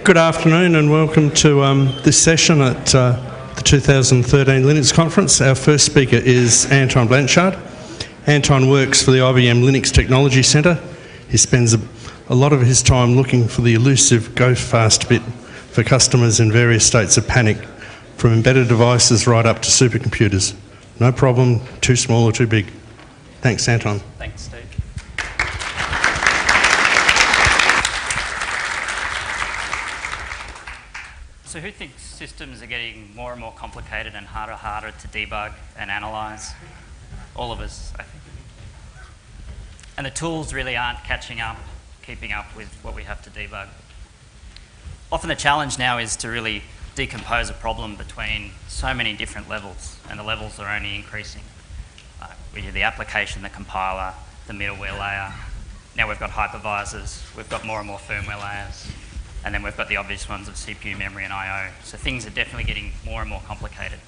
Good afternoon and welcome to this session at the 2013 Linux Conference. Our first speaker is Anton Blanchard. Anton works for the IBM Linux Technology Centre. He spends a lot of his time looking for the elusive go fast bit for customers in various states of panic, from embedded devices right up to supercomputers. No problem, too small or too big. Thanks, Anton. Thanks, Steve. So who thinks systems are getting more and more complicated and harder to debug and analyse? All of us, I think. And the tools really aren't keeping up with what we have to debug. Often the challenge now is to really decompose a problem between so many different levels, and the levels are only increasing. We do the application, the compiler, the middleware layer. Now we've got hypervisors, we've got more and more firmware layers. And then we've got the obvious ones of CPU, memory, and I/O. So things are definitely getting more and more complicated.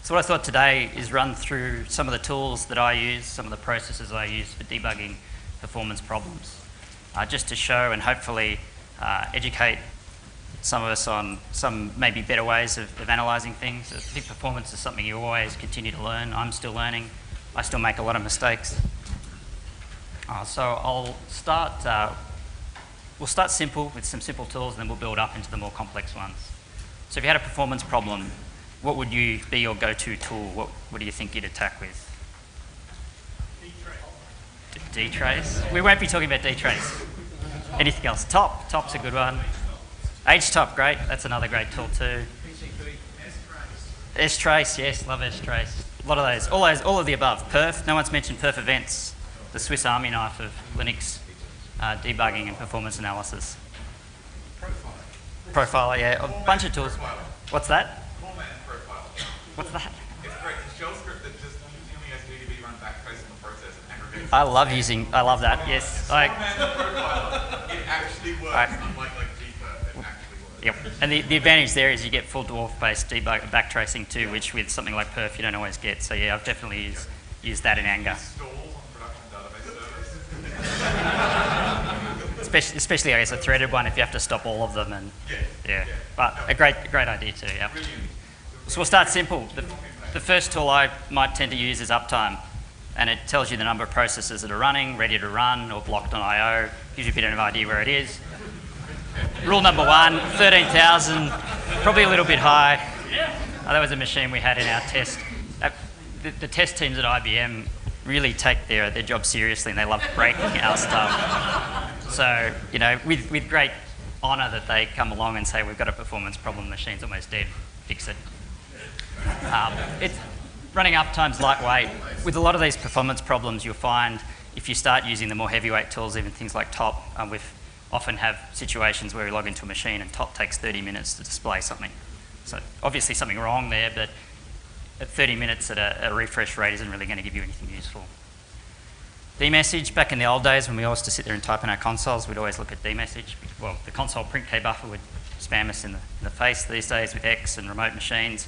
So what I thought today is run through some of the tools that I use, some of the processes I use for debugging performance problems, just to show and hopefully educate some of us on some maybe better ways of analysing things. I think performance is something you always continue to learn. I'm still learning. I still make a lot of mistakes. So I'll start. We'll start simple with some simple tools, and then we'll build up into the more complex ones. So if you had a performance problem, what would be your go-to tool? What do you think you'd attack with? D-trace. We won't be talking about D-trace. Anything else? Top's a good one. HTOP, great. That's another great tool too. S-trace, yes, love S-trace. A lot of those. All of the above. Perf. No one's mentioned perf events, the Swiss Army knife of Linux. Debugging and performance analysis. Profiler, yeah, a bunch of tools. What's that? Format profiler. What's that? It's great. It's a shell script that just using as GDB run backtracing the process and aggregates. I love that, yes. Format profiler, it actually works, unlike GPerf, it actually works. Yep, and the advantage there is you get full dwarf-based backtracing too, which with something like perf you don't always get. So yeah, I've definitely used that in anger. Especially, I guess, a threaded one if you have to stop all of them, and yeah. But a great idea too. Yeah. So we'll start simple. The first tool I might tend to use is Uptime, and it tells you the number of processes that are running, ready to run, or blocked on I/O. Gives you a bit of an idea where it is. Rule number one: 13,000, probably a little bit high. That was a machine we had in our test. The test teams at IBM really take their job seriously, and they love breaking our stuff. So, you know, with great honour that they come along and say, we've got a performance problem, the machine's almost dead, fix it. Running Uptime's lightweight. With a lot of these performance problems, you'll find if you start using the more heavyweight tools, even things like Top, we often have situations where we log into a machine and Top takes 30 minutes to display something. So obviously something wrong there, but at 30 minutes at a refresh rate isn't really going to give you anything useful. dmessage, back in the old days when we all used to sit there and type in our consoles, we'd always look at dmessage. Well, the console print key buffer would spam us in the face these days with X and remote machines.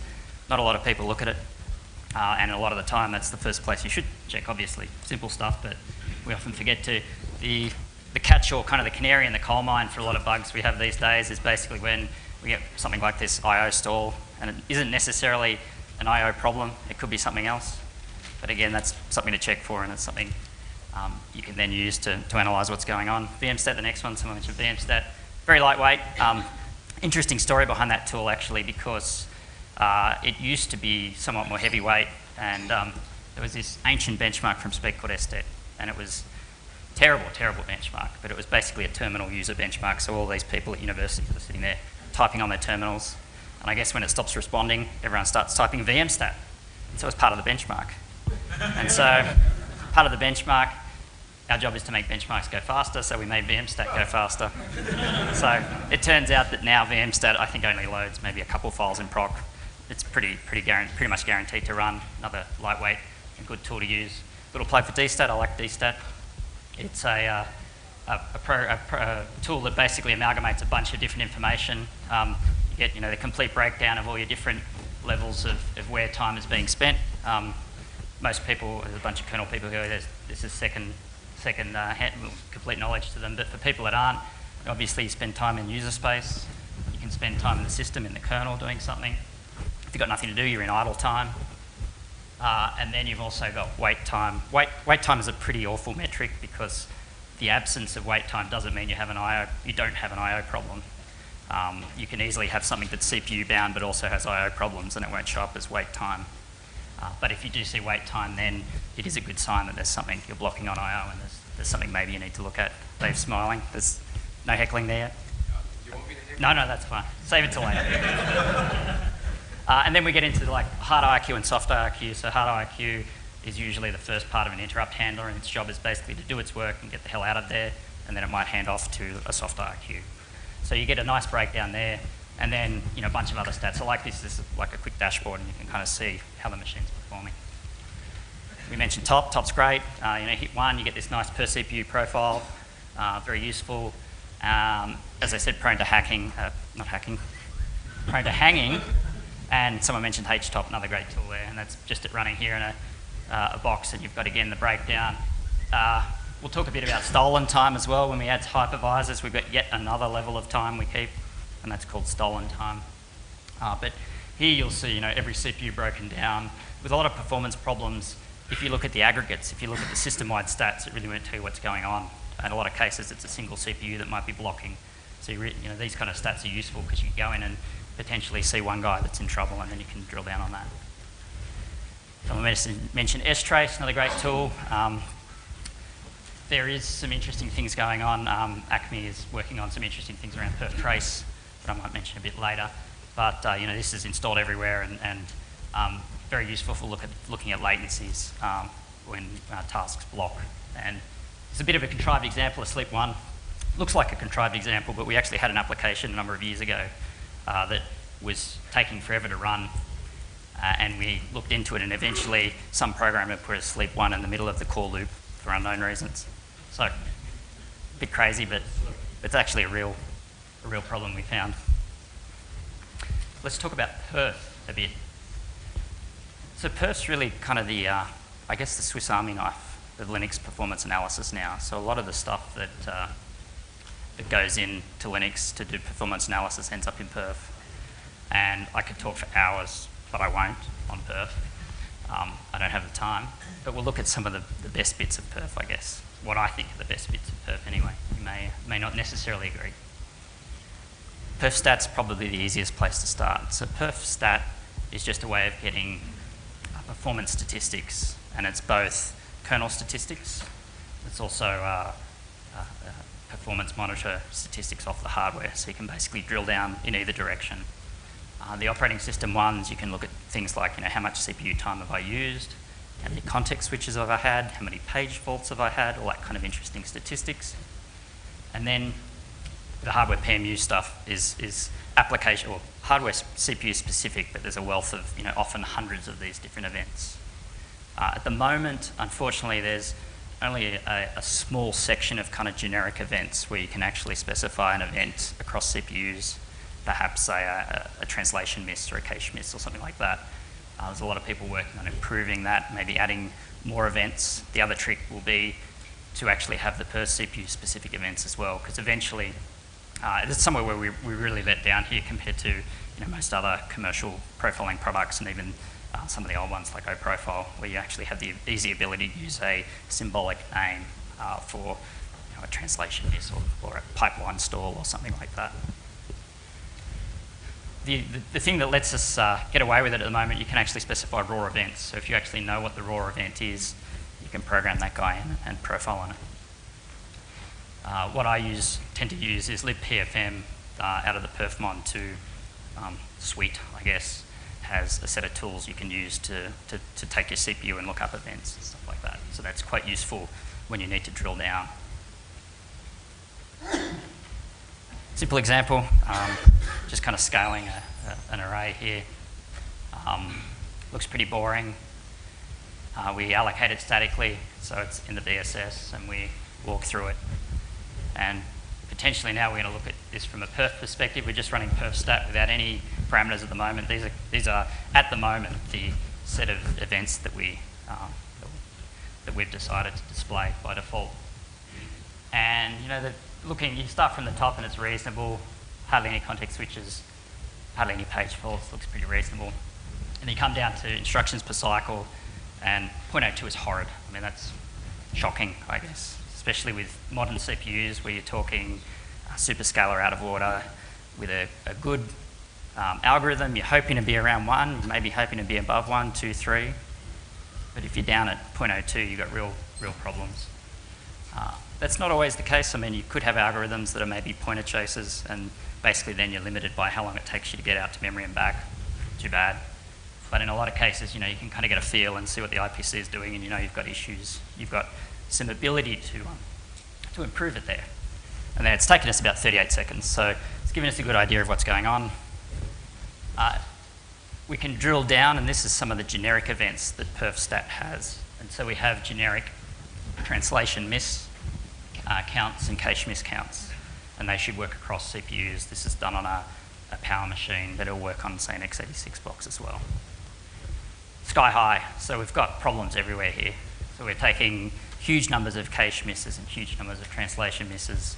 Not a lot of people look at it, and a lot of the time that's the first place you should check, obviously. Simple stuff, but we often forget to. The catch, or kind of the canary in the coal mine for a lot of bugs we have these days, is basically when we get something like this I/O stall, and it isn't necessarily an I/O problem, it could be something else. But again, that's something to check for, and it's something you can then use to analyse what's going on. VMstat, the next one, someone mentioned VMstat. Very lightweight. Interesting story behind that tool, actually, because it used to be somewhat more heavyweight, and there was this ancient benchmark from Spec called STET, and it was terrible benchmark, but it was basically a terminal user benchmark, so all these people at universities were sitting there typing on their terminals, and I guess when it stops responding, everyone starts typing VMstat, and so it's part of the benchmark. And so, part of the benchmark, our job is to make benchmarks go faster, so we made VMstat go faster. So it turns out that now VMstat, I think, only loads maybe a couple files in proc. It's pretty much guaranteed to run. Another lightweight and good tool to use. Little plug for DStat. I like DStat. It's a tool that basically amalgamates a bunch of different information. You get the complete breakdown of all your different levels of where time is being spent. Most people, there's a bunch of kernel people who this is second complete knowledge to them, but for people that aren't, Obviously, you spend time in user space. You can spend time in the system, in the kernel, doing something. If you've got nothing to do, you're in idle time. And then you've also got wait time. Wait time is a pretty awful metric because the absence of wait time doesn't mean you don't have an I/O problem. You can easily have something that's CPU bound but also has I/O problems and it won't show up as wait time. But if you do see wait time, then it is a good sign that there's something you're blocking on I/O and there's something maybe you need to look at. Dave's smiling. There's no heckling there yet. Do you want me to heckle? No, that's fine. Save it till later. And then we get into like hard IRQ and soft IRQ. So hard IRQ is usually the first part of an interrupt handler, and its job is basically to do its work and get the hell out of there, and then it might hand off to a soft IRQ. So you get a nice breakdown there, and then a bunch of other stats. So like this is like a quick dashboard, and you can kind of see how the machine's performing. We mentioned top. Top's great. Hit 1, you get this nice per CPU profile, very useful. As I said, prone to hacking, prone to hanging. And someone mentioned HTOP, another great tool there, and that's just it running here in a box, and you've got, again, the breakdown. We'll talk a bit about stolen time as well. When we add hypervisors, we've got yet another level of time we keep, and that's called stolen time. But here you'll see, every CPU broken down. With a lot of performance problems, if you look at the aggregates, if you look at the system-wide stats, it really won't tell you what's going on. In a lot of cases, it's a single CPU that might be blocking. So these kind of stats are useful because you can go in and potentially see one guy that's in trouble, and then you can drill down on that. Someone mentioned strace, another great tool. There is some interesting things going on. Acme is working on some interesting things around perf trace that I might mention a bit later. But this is installed everywhere and very useful for looking at latencies when tasks block. And it's a bit of a contrived example of Sleep 1. Looks like a contrived example, but we actually had an application a number of years ago that was taking forever to run, and we looked into it, and eventually some programmer put a Sleep 1 in the middle of the core loop for unknown reasons. So, a bit crazy, but it's actually a real problem we found. Let's talk about perf a bit. So perf's really kind of the, I guess, the Swiss Army knife of Linux performance analysis now. So a lot of the stuff that goes into Linux to do performance analysis ends up in perf. And I could talk for hours, but I won't on perf. I don't have the time. But we'll look at some of the best bits of perf, I guess. What I think are the best bits of perf anyway. You may not necessarily agree. Perf stat's probably the easiest place to start. So perf stat is just a way of getting performance statistics, and it's both kernel statistics, it's also performance monitor statistics off the hardware, so you can basically drill down in either direction. The operating system ones, you can look at things like how much CPU time have I used, how many context switches have I had, how many page faults have I had, all that kind of interesting statistics. And then the hardware PMU stuff is application or hardware CPU specific, but there's a wealth of often hundreds of these different events. At the moment, unfortunately, there's only a small section of kind of generic events where you can actually specify an event across CPUs, perhaps say a translation miss or a cache miss or something like that. There's a lot of people working on improving that, maybe adding more events. The other trick will be to actually have the per CPU specific events as well, because eventually it's somewhere where we really let down here compared to most other commercial profiling products, and even some of the old ones like OProfile, where you actually have the easy ability to use a symbolic name for a translation miss or a pipeline stall or something like that. The thing that lets us get away with it at the moment, you can actually specify raw events. So if you actually know what the raw event is, you can program that guy in and profile on it. What I tend to use is libpfm out of the perfmon2 suite, I guess, has a set of tools you can use to take your CPU and look up events and stuff like that. So that's quite useful when you need to drill down. Simple example, just kind of scaling an array here. Looks pretty boring. We allocate it statically, so it's in the BSS, and we walk through it. And potentially now we're going to look at this from a perf perspective. We're just running perf stat without any parameters at the moment. These are at the moment the set of events that we've decided to display by default. And you start from the top and it's reasonable, hardly any context switches, hardly any page faults, looks pretty reasonable. And you come down to instructions per cycle, and 0.02 is horrid. I mean, that's shocking, I guess, especially with modern CPUs where you're talking superscalar out of order with a good algorithm. You're hoping to be around 1, maybe hoping to be above 1, 2, 3. But if you're down at 0.02, you've got real problems. That's not always the case. I mean, you could have algorithms that are maybe pointer chasers, and basically then you're limited by how long it takes you to get out to memory and back. Too bad. But in a lot of cases, you can kind of get a feel and see what the IPC is doing, and you've got issues. You've got some ability to improve it there. And then it's taken us about 38 seconds, so it's given us a good idea of what's going on. We can drill down, and this is some of the generic events that perfstat has. And so we have generic translation miss counts and cache miss counts, and they should work across CPUs. This is done on a power machine, but it'll work on, say, an x86 box as well. Sky high, so we've got problems everywhere here. So we're taking huge numbers of cache misses and huge numbers of translation misses.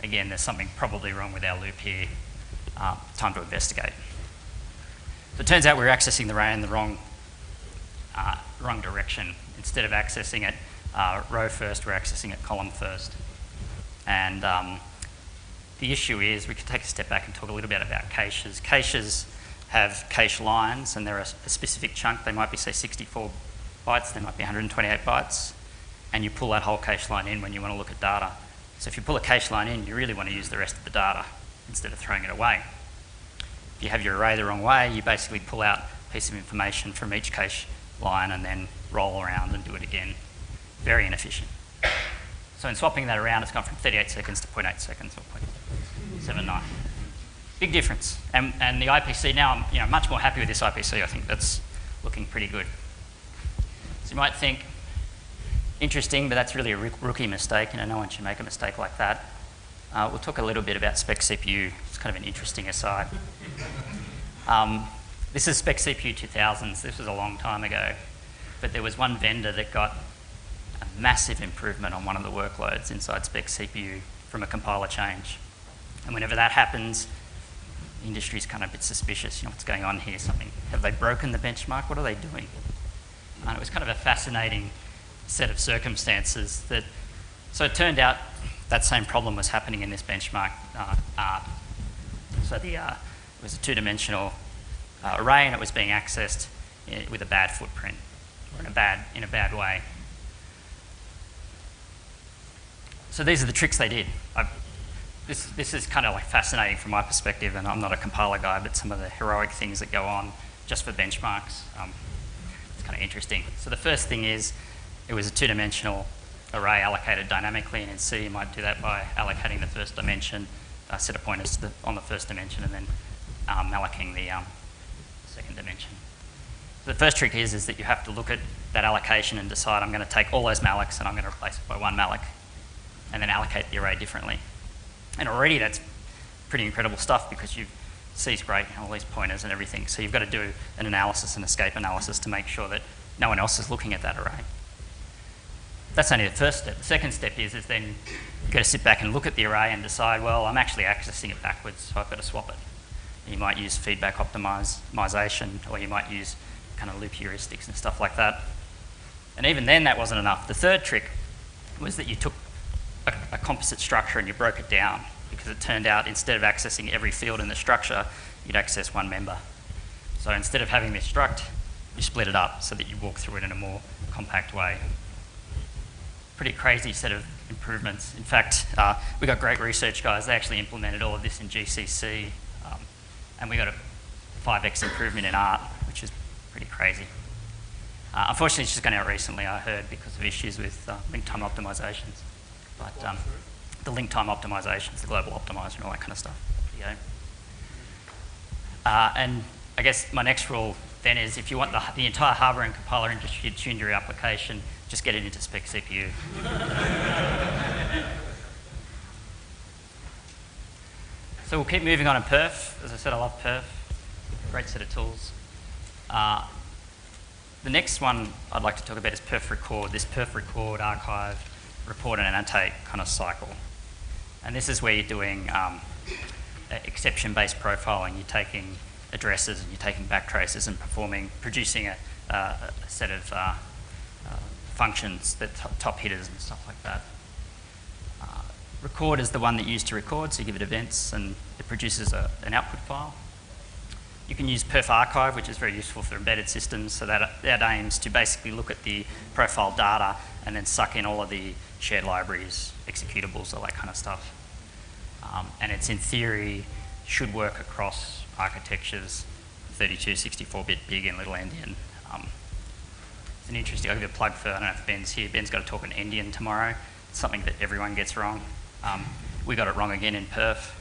Again, there's something probably wrong with our loop here. Time to investigate. So it turns out we're accessing the array in the wrong direction. Instead of accessing it row first, we're accessing it column first. And the issue is, we can take a step back and talk a little bit about caches. Caches have cache lines, and they're a specific chunk. They might be, say, 64 bytes, they might be 128 bytes, and you pull that whole cache line in when you want to look at data. So if you pull a cache line in, you really want to use the rest of the data instead of throwing it away. If you have your array the wrong way, you basically pull out a piece of information from each cache line and then roll around and do it again. Very inefficient. So in swapping that around, it's gone from 38 seconds to 0.8 seconds or 0.79. Big difference. And the IPC now, I'm much more happy with this IPC. I think that's looking pretty good. So you might think, interesting, but that's really a rookie mistake. No one should make a mistake like that. We'll talk a little bit about Spec CPU. It's kind of an interesting aside. This is Spec CPU 2000s. This was a long time ago. But there was one vendor that got a massive improvement on one of the workloads inside Spec CPU from a compiler change. And whenever that happens, the industry's kind of a bit suspicious. What's going on here? Have they broken the benchmark? What are they doing? And it was kind of a fascinating set of circumstances so it turned out that same problem was happening in this benchmark art. So it was a two-dimensional array, and it was being accessed with a bad footprint, or in a bad way. So these are the tricks they did. This is kind of like fascinating from my perspective, and I'm not a compiler guy, but some of the heroic things that go on just for benchmarks, it's kind of interesting. So the first thing is, it was a two-dimensional array allocated dynamically, and in C you might do that by allocating the first dimension, set of pointers on the first dimension, and then malloc-ing the second dimension. The first trick is that you have to look at that allocation and decide, I'm going to take all those mallocs and I'm going to replace it by one malloc, and then allocate the array differently. And already that's pretty incredible stuff, because C's great, all these pointers and everything, so you've got to do an analysis, an escape analysis, to make sure that no one else is looking at that array. That's only the first step. The second step is then you've got to sit back and look at the array and decide, well, I'm actually accessing it backwards, so I've got to swap it. You might use feedback optimization, or you might use kind of loop heuristics and stuff like that. And even then, that wasn't enough. The third trick was that you took a composite structure and you broke it down, because it turned out instead of accessing every field in the structure, you'd access one member. So instead of having this struct, you split it up so that you walk through it in a more compact way. Pretty crazy set of improvements. In fact, we got great research guys. They actually implemented all of this in GCC, and we got a 5x improvement in art, which is pretty crazy. Unfortunately, it's just gone out recently, I heard, because of issues with link time optimizations. But the link time optimizations, the global optimizer, and all that kind of stuff. And I guess my next rule then is, if you want the entire hardware and compiler industry to tune your application, just get it into Spec CPU. So we'll keep moving on in Perf. As I said, I love Perf. Great set of tools. The next one I'd like to talk about is Perf Record. This Perf Record, archive, report, and annotate kind of cycle. And this is where you're doing exception-based profiling. You're taking addresses and you're taking backtraces and producing a set of functions that top hitters and stuff like that. Record is the one that you use to record, so you give it events and it produces an output file. You can use perf archive, which is very useful for embedded systems, so that aims to basically look at the profile data and then suck in all of the shared libraries, executables, all that kind of stuff. And it's in theory should work across architectures, 32, 64-bit, big and little endian. It's an interesting, I'll give you a plug for, I don't know if Ben's here, Ben's got a talk on endian tomorrow. It's something that everyone gets wrong. We got it wrong again in perf.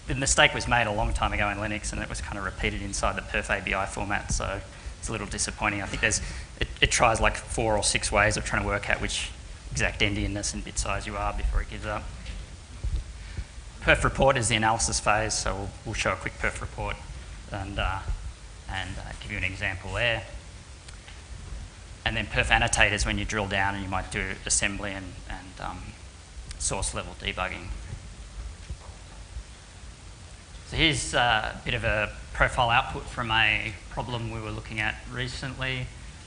The mistake was made a long time ago in Linux and it was kind of repeated inside the perf ABI format, so it's a little disappointing. I think it tries like 4 or 6 ways of trying to work out which exact endianness and bit size you are before it gives up. Perf report is the analysis phase, so we'll show a quick perf report and give you an example there. And then perf annotate is when you drill down and you might do assembly and source level debugging. So here's a bit of a profile output from a problem we were looking at recently.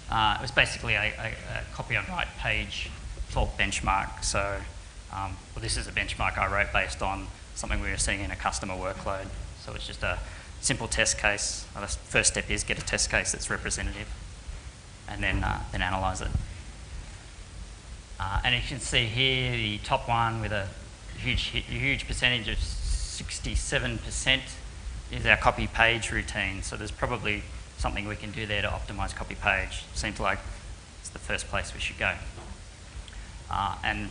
It was basically a copy on write page fault benchmark. So well, this is a benchmark I wrote based on something we were seeing in a customer workload. So it's just a simple test case. The first step is get a test case that's representative and then analyze it. And you can see here the top one with a huge percentage of 67% is our copy page routine. So there's probably something we can do there to optimize copy page. Seems like it's the first place we should go. And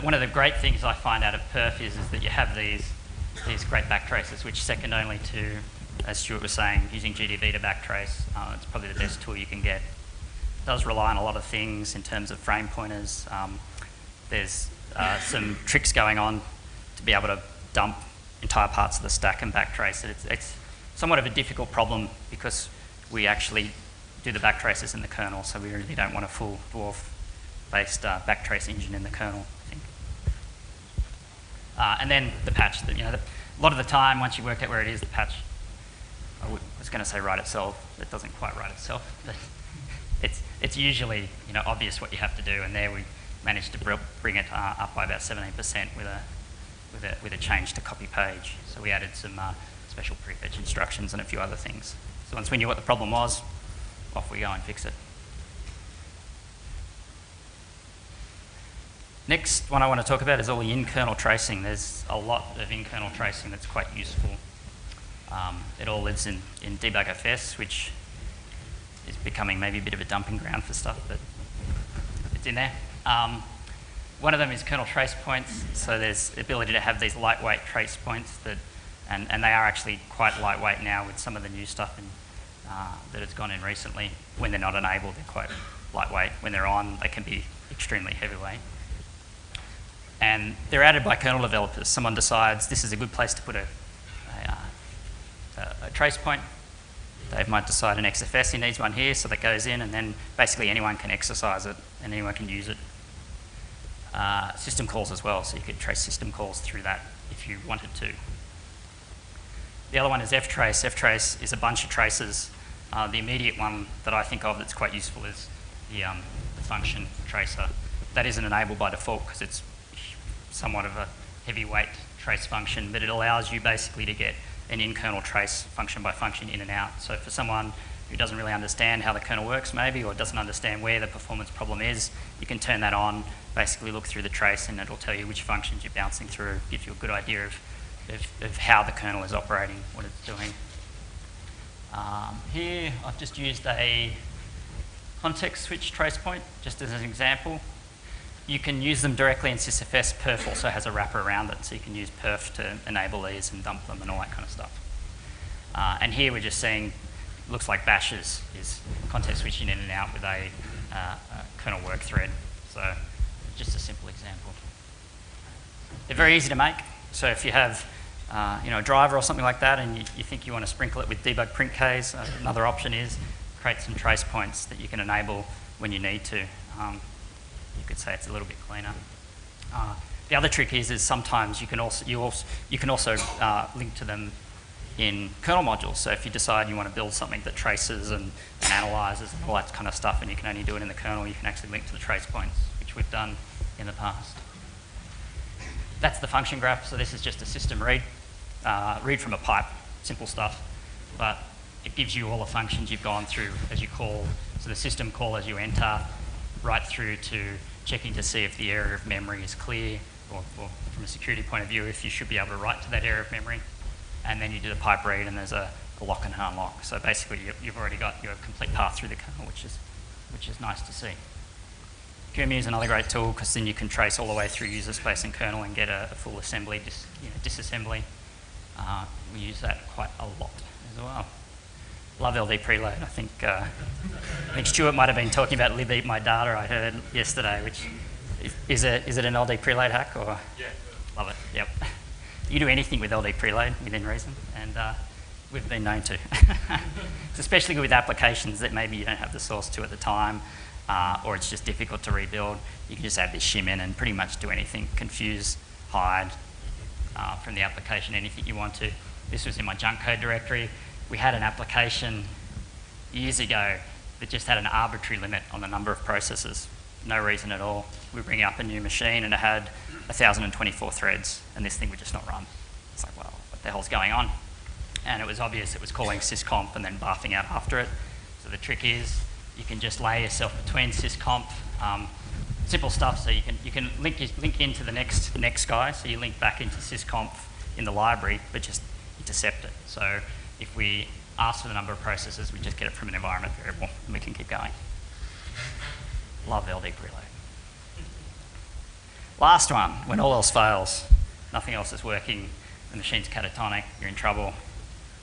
one of the great things I find out of perf is that you have these great backtraces, which second only to, as Stuart was saying, using GDB to backtrace. It's probably the best tool you can get. It does rely on a lot of things in terms of frame pointers. There's some tricks going on to be able to dump entire parts of the stack and backtrace it. It's somewhat of a difficult problem because we actually do the backtraces in the kernel, so we really don't want a full dwarf-based backtrace engine in the kernel, I think. And then the patch. A lot of the time, once you work out where it is, the patch, I was going to say write itself. It doesn't quite write itself, but it's usually obvious what you have to do, and there we managed to bring it up by about 17% with a change to copy page. So we added some special prefetch instructions and a few other things. So once we knew what the problem was, off we go and fix it. Next one I want to talk about is all the in-kernel tracing. There's a lot of in-kernel tracing that's quite useful. It all lives in debugfs, which is becoming maybe a bit of a dumping ground for stuff, but it's in there. One of them is kernel trace points. So there's the ability to have these lightweight trace points and they are actually quite lightweight now with some of the new stuff that has gone in recently. When they're not enabled, they're quite lightweight. When they're on, they can be extremely heavyweight. And they're added by kernel developers. Someone decides this is a good place to put a trace point. Dave might decide an XFS, he needs one here, so that goes in, and then basically anyone can exercise it and anyone can use it. System calls as well, so you could trace system calls through that if you wanted to. The other one is ftrace. Ftrace is a bunch of traces. The immediate one that I think of that's quite useful is the function tracer. That isn't enabled by default because it's somewhat of a heavyweight trace function, but it allows you basically to get an in-kernel trace function by function in and out. So for someone who doesn't really understand how the kernel works maybe, or doesn't understand where the performance problem is, you can turn that on, basically look through the trace, and it'll tell you which functions you're bouncing through, gives you a good idea of how the kernel is operating, what it's doing. Here I've just used a context switch trace point, just as an example. You can use them directly in sysfs. Perf also has a wrapper around it, so you can use perf to enable these and dump them and all that kind of stuff. And here we're just seeing, looks like bash is context switching in and out with a kernel work thread. So just a simple example. They're very easy to make. So if you have a driver or something like that and you think you want to sprinkle it with debug print keys, another option is create some trace points that you can enable when you need to. You could say it's a little bit cleaner. The other trick is sometimes you can also link to them in kernel modules. So if you decide you want to build something that traces and analyzes and all that kind of stuff, and you can only do it in the kernel, you can actually link to the trace points, which we've done in the past. That's the function graph. So this is just a system read from a pipe, simple stuff, but it gives you all the functions you've gone through as you call. So the system call as you enter, right through to checking to see if the area of memory is clear, or from a security point of view, if you should be able to write to that area of memory. And then you do the pipe read, and there's a lock and unlock. So basically, you've already got your complete path through the kernel, which is nice to see. QEMU is another great tool because then you can trace all the way through user space and kernel and get a full assembly, disassembly. We use that quite a lot as well. Love LD preload. I think Stuart might have been talking about libeat my data I heard yesterday, which is it an LD preload hack or? Yeah. Love it. Yep. You do anything with LD preload within reason, and we've been known to. It's especially good with applications that maybe you don't have the source to at the time, or it's just difficult to rebuild. You can just add this shim in and pretty much do anything, confuse, hide from the application, anything you want to. This was in my junk code directory. We had an application years ago that just had an arbitrary limit on the number of processes. No reason at all. We bring up a new machine and it had 1,024 threads, and this thing would just not run. It's like, well, what the hell's going on? And it was obvious it was calling sysconf and then barfing out after it. So the trick is you can just lay yourself between sysconf, simple stuff. So you can link into the next guy. So you link back into sysconf in the library, but just intercept it. So if we ask for the number of processes, we just get it from an environment variable, and we can keep going. Love LD preload. Last one, when all else fails, nothing else is working, the machine's catatonic, you're in trouble.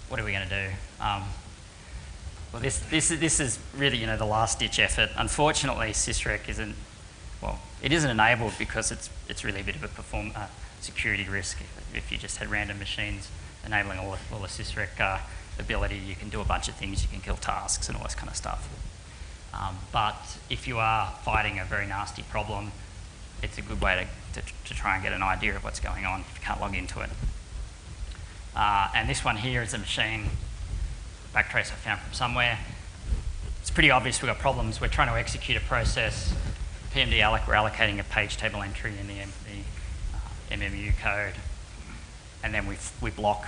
What are we going to do? Well, this is really the last-ditch effort. Unfortunately, sysrec isn't enabled because it's really a bit of a security risk. If you just had random machines enabling all the sysrec ability, you can do a bunch of things. You can kill tasks and all this kind of stuff. But if you are fighting a very nasty problem, it's a good way to try and get an idea of what's going on if you can't log into it. And this one here is a machine backtrace I found from somewhere. It's pretty obvious we've got problems. We're trying to execute a process. PMD we're allocating a page table entry in the MMU code. And then we block.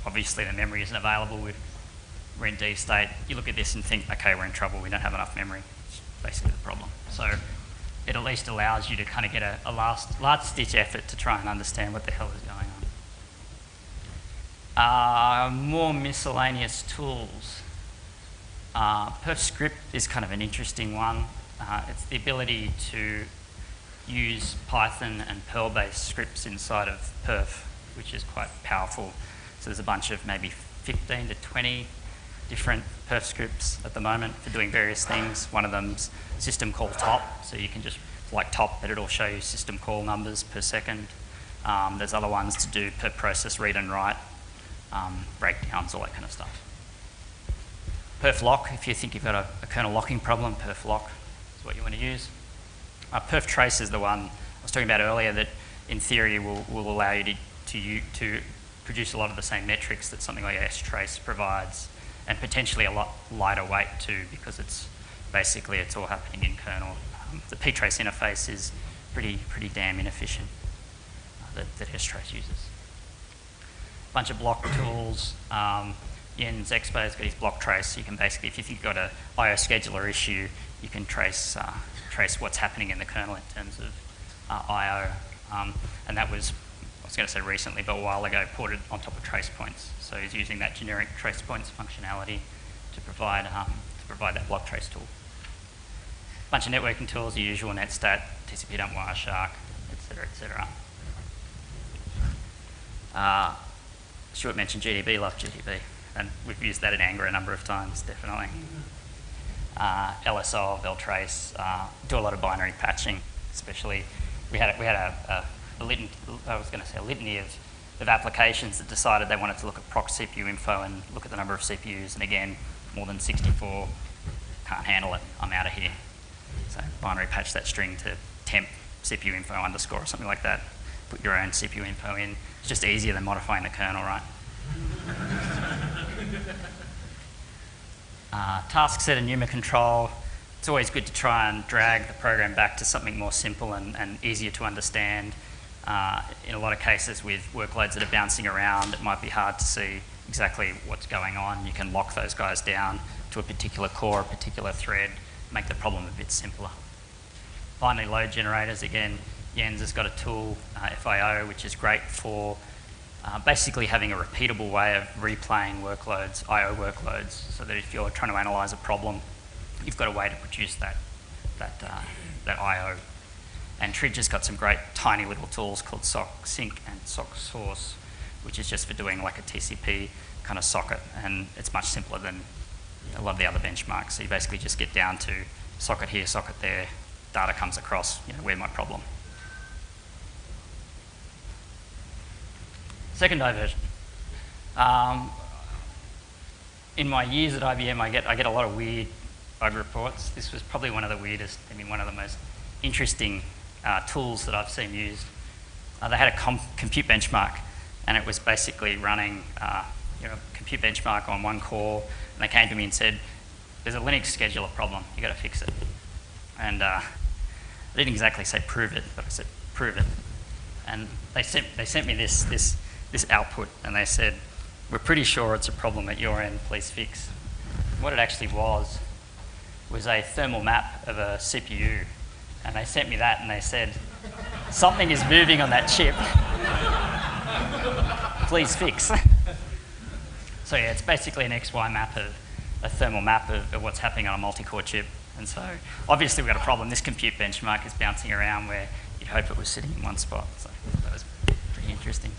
Obviously, the memory isn't available. We're in D state. You look at this and think, okay, we're in trouble. We don't have enough memory. It's basically the problem. So it at least allows you to kind of get a last-ditch effort to try and understand what the hell is going on. More miscellaneous tools. PerfScript is kind of an interesting one. It's the ability to use Python and Perl-based scripts inside of Perf, which is quite powerful. So there's a bunch of maybe 15 to 20 different perf scripts at the moment for doing various things. One of them's system call top, so you can just like top, but it'll show you system call numbers per second. There's other ones to do per process read and write, breakdowns, all that kind of stuff. Perf lock, if you think you've got a kernel locking problem, perf lock is what you want to use. Perf trace is the one I was talking about earlier that in theory will allow you to produce a lot of the same metrics that something like strace provides, and potentially a lot lighter weight too, because it's all happening in kernel. The ptrace interface is pretty damn inefficient that strace uses. Bunch of block tools. Jens Expo's got his block trace. So you can basically, if you think you've got an IO scheduler issue, you can trace what's happening in the kernel in terms of IO. And that was, I was going to say recently, but a while ago, ported on top of trace points. So he's using that generic trace points functionality to provide that block trace tool. Bunch of networking tools, the usual netstat, TCP dump, Wireshark, etc., etc. Stuart mentioned GDB, love GDB, and we've used that in Anger a number of times, definitely. LSO, Veltrace, do a lot of binary patching, especially. We had a litany of applications that decided they wanted to look at proc CPU info and look at the number of CPUs, and again, more than 64, can't handle it, I'm out of here. So binary patch that string to temp CPU info underscore or something like that. Put your own CPU info in. It's just easier than modifying the kernel, right? Task set and NUMA control. It's always good to try and drag the program back to something more simple and easier to understand. In a lot of cases with workloads that are bouncing around, it might be hard to see exactly what's going on. You can lock those guys down to a particular core, a particular thread, make the problem a bit simpler. Finally, load generators. Again, Jens has got a tool, FIO, which is great for basically having a repeatable way of replaying workloads, I/O workloads, so that if you're trying to analyze a problem, you've got a way to produce that I/O. And Tridge has got some great tiny little tools called sock sync and sock source, which is just for doing like a TCP kind of socket, and it's much simpler than a lot of the other benchmarks. So you basically just get down to socket here, socket there, data comes across, where's my problem. Second diversion. In my years at IBM, I get a lot of weird bug reports. This was probably one of the weirdest, one of the most interesting tools that I've seen used. They had a compute benchmark, and it was basically running compute benchmark on one core, and they came to me and said, there's a Linux scheduler problem, you got to fix it. And I didn't exactly say prove it, but I said prove it. And they sent me this output, and they said, we're pretty sure it's a problem at your end, please fix. What it actually was a thermal map of a CPU. And they sent me that, and they said, something is moving on that chip. Please fix. So yeah, it's basically an XY map of a thermal map of what's happening on a multi-core chip. And so obviously we've got a problem. This compute benchmark is bouncing around where you'd hope it was sitting in one spot. So that was pretty interesting.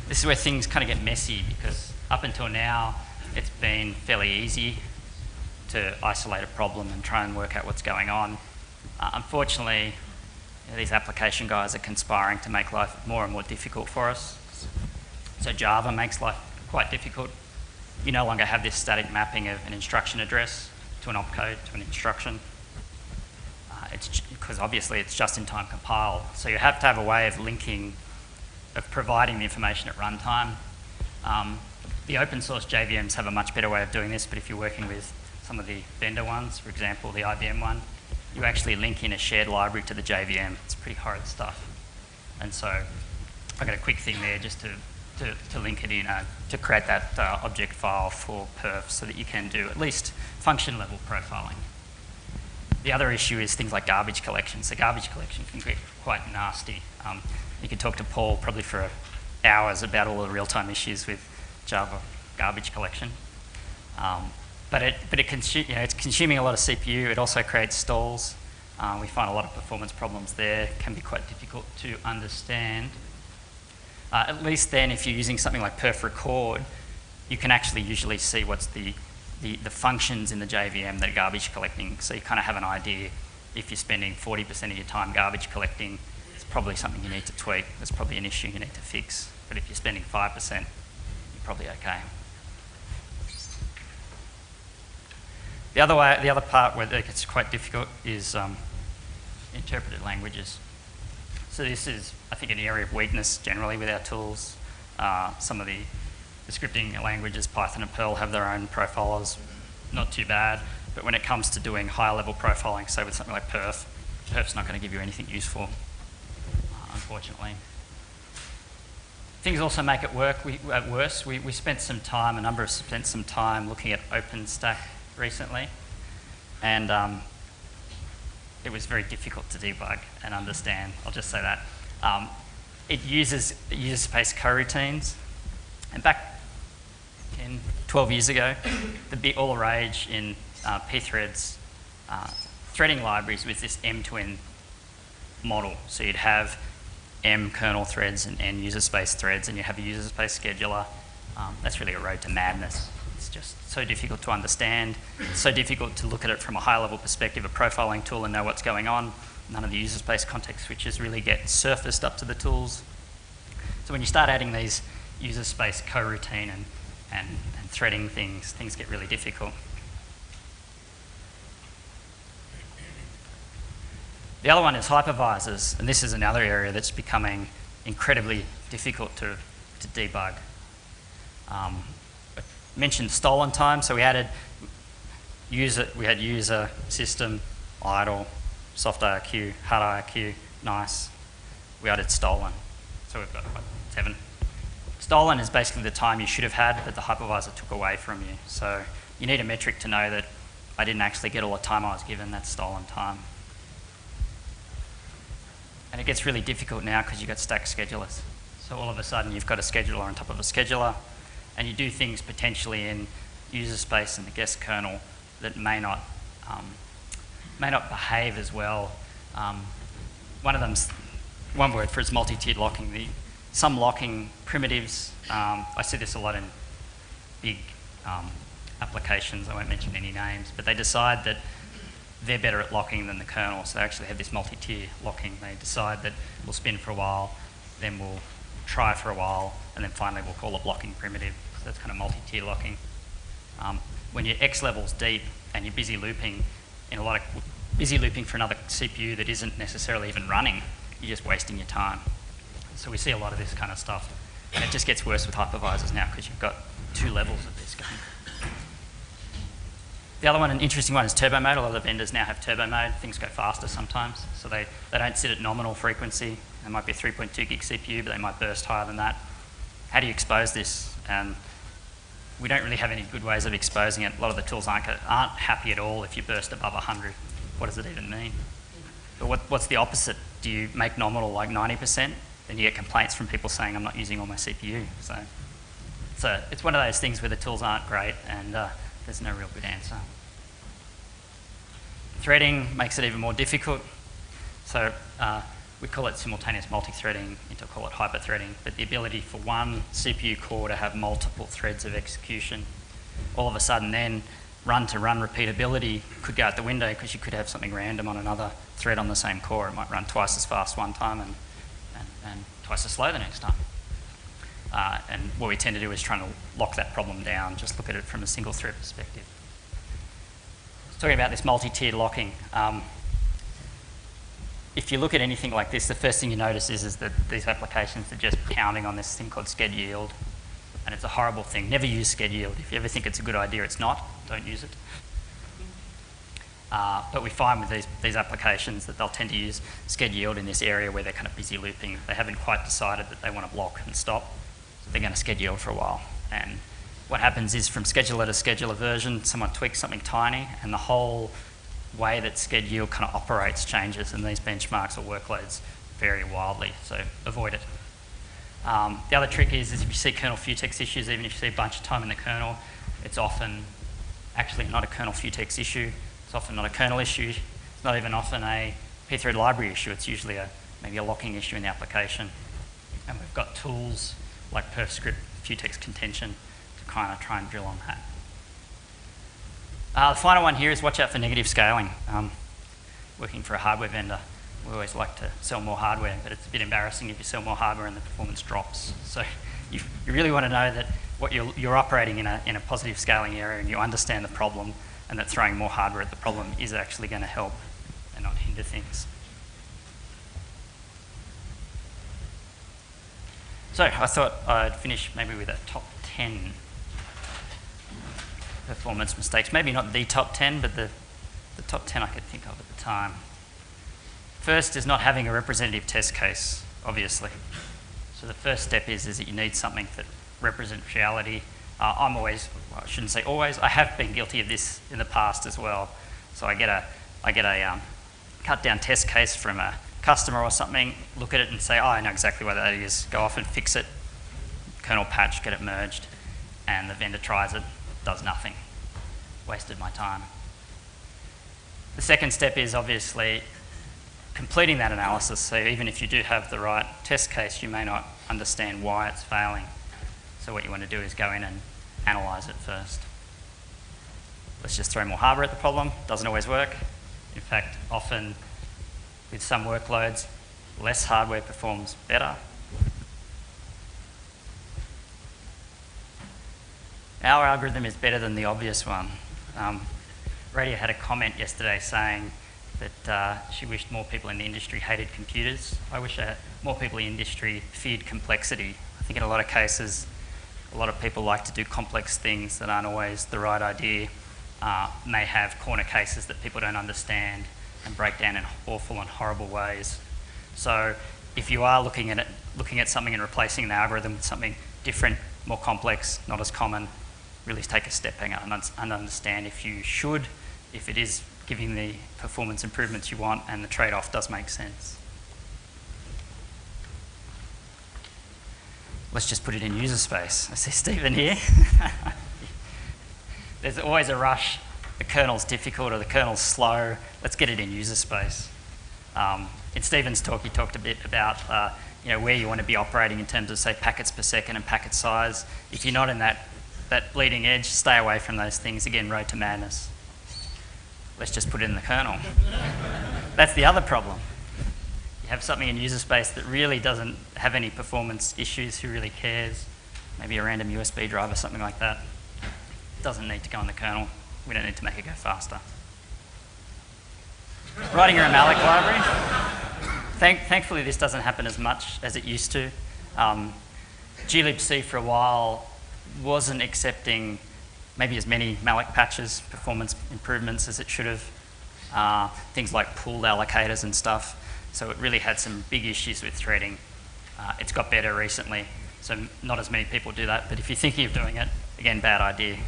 This is where things kind of get messy, because up until now, it's been fairly easy to isolate a problem and try and work out what's going on. Unfortunately, these application guys are conspiring to make life more and more difficult for us. So Java makes life quite difficult. You no longer have this static mapping of an instruction address to an opcode to an instruction. Because obviously it's just-in-time compiled. So you have to have a way of linking, of providing the information at runtime. The open source JVMs have a much better way of doing this, but if you're working with some of the vendor ones, for example, the IBM one, you actually link in a shared library to the JVM. It's pretty horrid stuff. And so I've got a quick thing there just to link it in, to create that object file for perf so that you can do at least function level profiling. The other issue is things like garbage collection. So garbage collection can get quite nasty. You can talk to Paul probably for hours about all the real-time issues with Java garbage collection. But it's consuming a lot of CPU. It also creates stalls. We find a lot of performance problems there. It can be quite difficult to understand. At least then, if you're using something like perf record, you can actually usually see what's the functions in the JVM that are garbage collecting. So you kind of have an idea. If you're spending 40% of your time garbage collecting, it's probably something you need to tweak. There's probably an issue you need to fix. But if you're spending 5%, you're probably okay. The other part where it gets quite difficult is interpreted languages. So this is, I think, an area of weakness generally with our tools. Some of the scripting languages, Python and Perl, have their own profilers. Not too bad, but when it comes to doing higher level profiling, say with something like perf's not going to give you anything useful, unfortunately. Things also make it worse. We spent some time, a number of us spent some time looking at OpenStack recently, and it was very difficult to debug and understand. I'll just say that. It uses user space coroutines, and back 10, 12 years ago, all the rage in pthreads threading libraries was this M2N model. So you'd have M kernel threads and N user space threads, and you have a user space scheduler. That's really a road to madness. It's just so difficult to understand, so difficult to look at it from a high-level perspective, a profiling tool, and know what's going on. None of the user space context switches really get surfaced up to the tools. So when you start adding these user space coroutine and threading things get really difficult. The other one is hypervisors, and this is another area that's becoming incredibly difficult to debug. I mentioned stolen time, so we had user, system, idle, soft IRQ, hard IRQ, nice. We added stolen, so we've got what, 7. Stolen is basically the time you should have had that the hypervisor took away from you. So you need a metric to know that I didn't actually get all the time I was given, that's stolen time. And it gets really difficult now because you've got stacked schedulers. So all of a sudden you've got a scheduler on top of a scheduler, and you do things potentially in user space and the guest kernel that may not behave as well. One word for it is multi-tiered locking. Some locking primitives, I see this a lot in big applications, I won't mention any names, but they decide that they're better at locking than the kernel, so they actually have this multi-tier locking. They decide that we'll spin for a while, then we'll try for a while, and then finally we'll call a blocking primitive. So that's kind of multi-tier locking. When you're X levels deep and you're busy looping for another CPU that isn't necessarily even running, you're just wasting your time. So we see a lot of this kind of stuff, and it just gets worse with hypervisors now because you've got 2 levels of this going. The other one, an interesting one, is turbo mode. A lot of the vendors now have turbo mode. Things go faster sometimes, so they don't sit at nominal frequency. They might be a 3.2 gig CPU, but they might burst higher than that. How do you expose this? We don't really have any good ways of exposing it. A lot of the tools aren't happy at all if you burst above 100. What does it even mean? But what's the opposite? Do you make nominal like 90%? Then you get complaints from people saying, I'm not using all my CPU. So it's one of those things where the tools aren't great and there's no real good answer. Threading makes it even more difficult. So we call it simultaneous multi-threading, Intel call it hyper-threading, but the ability for one CPU core to have multiple threads of execution, all of a sudden then run-to-run repeatability could go out the window because you could have something random on another thread on the same core. It might run twice as fast one time and twice as slow the next time. And what we tend to do is trying to lock that problem down, just look at it from a single thread perspective. Talking about this multi-tiered locking, if you look at anything like this, the first thing you notice is that these applications are just pounding on this thing called sched yield, and it's a horrible thing. Never use sched yield. If you ever think it's a good idea, it's not. Don't use it. But we find with these applications that they'll tend to use sched yield in this area where they're kind of busy looping. They haven't quite decided that they want to block and stop, so they're going to sched yield for a while. And what happens is from scheduler to scheduler version, someone tweaks something tiny, and the whole way that sched yield kind of operates changes, and these benchmarks or workloads vary wildly, so avoid it. The other trick is if you see kernel futex issues, even if you see a bunch of time in the kernel, it's often actually not a kernel futex issue. It's often not a kernel issue. It's not even often a pthread library issue. It's usually maybe a locking issue in the application. And we've got tools like perfscript futex contention to kind of try and drill on that. The final one here is watch out for negative scaling. Working for a hardware vendor, we always like to sell more hardware, but it's a bit embarrassing if you sell more hardware and the performance drops. So you really want to know that what you're operating in a positive scaling area and you understand the problem, and that throwing more hardware at the problem is actually going to help and not hinder things. So I thought I'd finish maybe with a top 10 performance mistakes. Maybe not the top 10, but the top 10 I could think of at the time. First is not having a representative test case, obviously. So the first step is that you need something that represents reality. I shouldn't say always, I have been guilty of this in the past as well. So I get a cut down test case from a customer or something, look at it and say, oh, I know exactly what that is, go off and fix it, kernel patch, get it merged, and the vendor tries it, does nothing. Wasted my time. The second step is obviously completing that analysis. So even if you do have the right test case, you may not understand why it's failing. So what you want to do is go in and analyze it first. Let's just throw more hardware at the problem. Doesn't always work. In fact, often with some workloads, less hardware performs better. Our algorithm is better than the obvious one. Radio had a comment yesterday saying that she wished more people in the industry hated computers. I wish more people in the industry feared complexity. I think in a lot of cases, a lot of people like to do complex things that aren't always the right idea, may have corner cases that people don't understand and break down in awful and horrible ways. So if you are looking at something and replacing the algorithm with something different, more complex, not as common, really take a step back and understand if you should, if it is giving the performance improvements you want and the trade-off does make sense. Let's just put it in user space. I see Stephen here. There's always a rush. The kernel's difficult or the kernel's slow. Let's get it in user space. In Stephen's talk, he talked a bit about where you want to be operating in terms of, say, packets per second and packet size. If you're not in that bleeding edge, stay away from those things. Again, road to madness. Let's just put it in the kernel. That's the other problem. You have something in user space that really doesn't have any performance issues. Who really cares? Maybe a random USB drive or something like that. Doesn't need to go in the kernel. We don't need to make it go faster. Writing your own malloc library. Thankfully, this doesn't happen as much as it used to. glibc for a while wasn't accepting maybe as many malloc patches, performance improvements as it should have. Things like pooled allocators and stuff. So it really had some big issues with threading. It's got better recently, so not as many people do that. But if you're thinking of doing it, again, bad idea.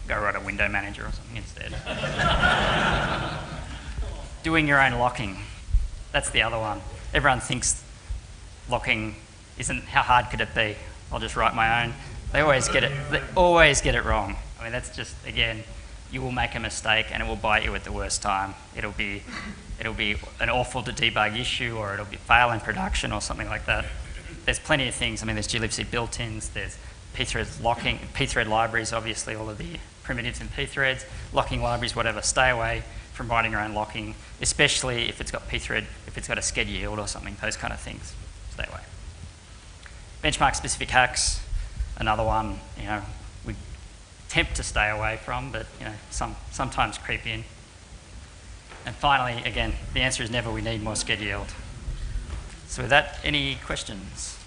Go write a window manager or something instead. Doing your own locking. That's the other one. Everyone thinks locking isn't, how hard could it be? I'll just write my own. They always get it wrong. I mean, that's just, again, you will make a mistake and it will bite you at the worst time. It'll be an awful to debug issue, or it'll fail in production or something like that. There's plenty of things. I mean, there's glibc built-ins, there's pthreads locking, pthread libraries, obviously, all of the primitives in pthreads, locking libraries, whatever. Stay away from writing your own locking, especially if it's got pthread, if it's got a sched yield or something, those kind of things. Stay away. Benchmark-specific hacks, another one, we tempt to stay away from, but sometimes creep in. And finally, again, the answer is never. We need more sched yield. So with that, any questions?